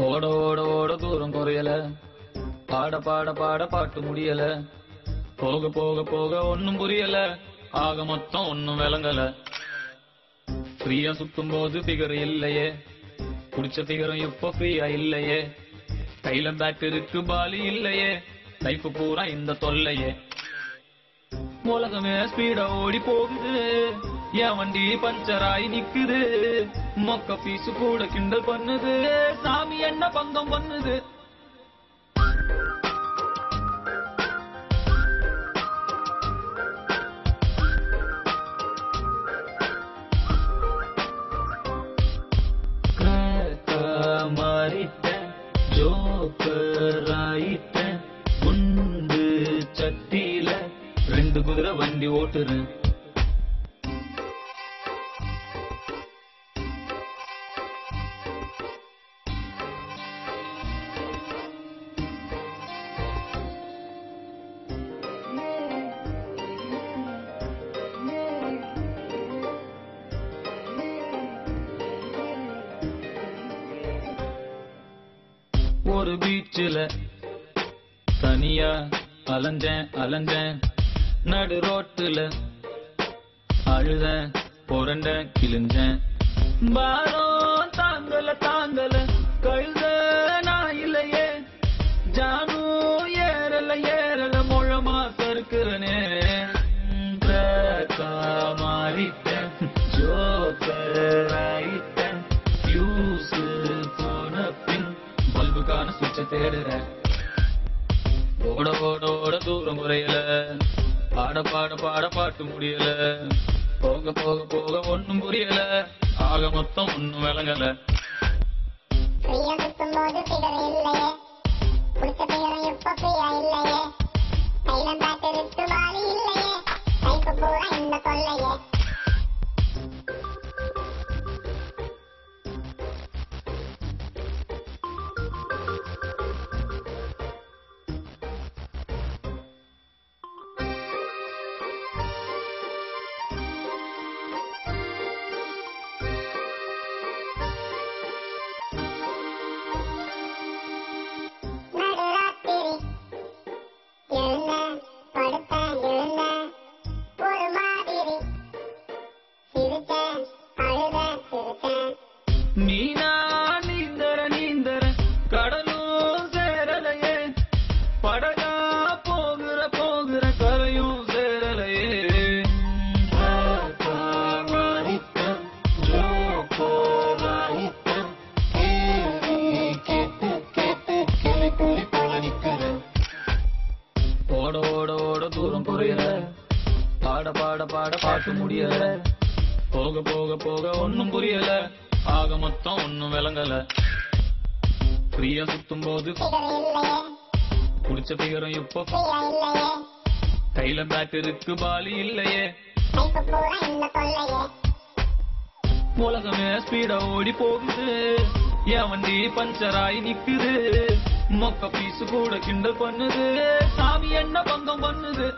ஓட ஓட ஓட தூரம் குறையல, பாட பாட பாட பாட்டு முடியல, போக போக போக ஒன்னும் புரியல, ஆக மொத்தம் ஒன்னும் விளங்கல. ஃப்ரீயா சுத்தும் போது பிகர் இல்லையே, குடிச்ச பிகரும் இப்ப ஃப்ரீயா இல்லையே, கையில பேட் இருக்கு பாலி இல்லையே, லைஃப் பூரா இந்த தொல்லையே. உலகமே ஸ்பீடா ஓடி போகுது, என் வண்டி பஞ்சர் ஆகி நிக்குது, மொக்க பீசு கூட கிண்டல் பண்ணுது, சாமி என்ன பங்கம் பண்ணுது. மாறிட்டேன், ஜோக்கர் ஆயிட்டேன், குண்டு சட்டியில 2 குதிரை வண்டி ஓட்டுறேன். ஒரு பீச்சில தனியா அலைஞ்சேன் அலைஞ்சேன், நடு ரோட்டுல அழுதேன் புரண்டேன் கிழிஞ்சேன், பாரம் தாங்கல தாங்கல கழுத நான் இல்லையே, ஜானு ஏறல ஏறல முழமா சறுக்குறனே, மாறிட்டேன் ஜோக்கர் ஆயிட்டேன், ஃபியூஸ் போன பின் பல்புக்கான சுவிட்ச தேடுறேன். ஓட ஓட ஓட தூரம் குறையல, பாட பாட பாட பாட்டு முடியல, போக போக போக ஒன்னும் புரியல, ஆக மொத்தம் ஒன்னும் விளங்கல. ஃப்ரீயா சுத்தும்போது பிகர் இல்லையே, குடிச்ச பிகரும் இப்ப ஃப்ரீயா இல்லையே, கையில பேட் இருக்கு பாலி இல்லையே, லைஃப் பூரா இந்த தொல்லையே. நீனா நீந்தர நீந்தர கடலும் சேரலையே, படகா போகிற போகிற கரையும் சேரலையே, மாறிட்டேன் ஜோக்கர் ஆயிட்டேன், கேட்டு கேட்டு கிளி புலி போல நிக்கிறேன். ஓட ஓட ஓட தூரம் குறையல, பாட பாட பாட பாட்டு முடியல, போக போக போக ஒன்னும் புரியல, ஆக மொத்தம் ஒன்னும் விளங்கல. ஃப்ரீயா சுத்தும் போது குடிச்ச பிகரும் இப்ப கையில பேட் இருக்கு பாலி இல்லையே, உலகமே ஸ்பீடா ஓடி போகுது, என் வண்டி பஞ்சர் ஆகி நிக்குது, மொக்க பீசு கூட கிண்டல் பண்ணுது, சாமி என்ன பங்கம் பண்ணுது.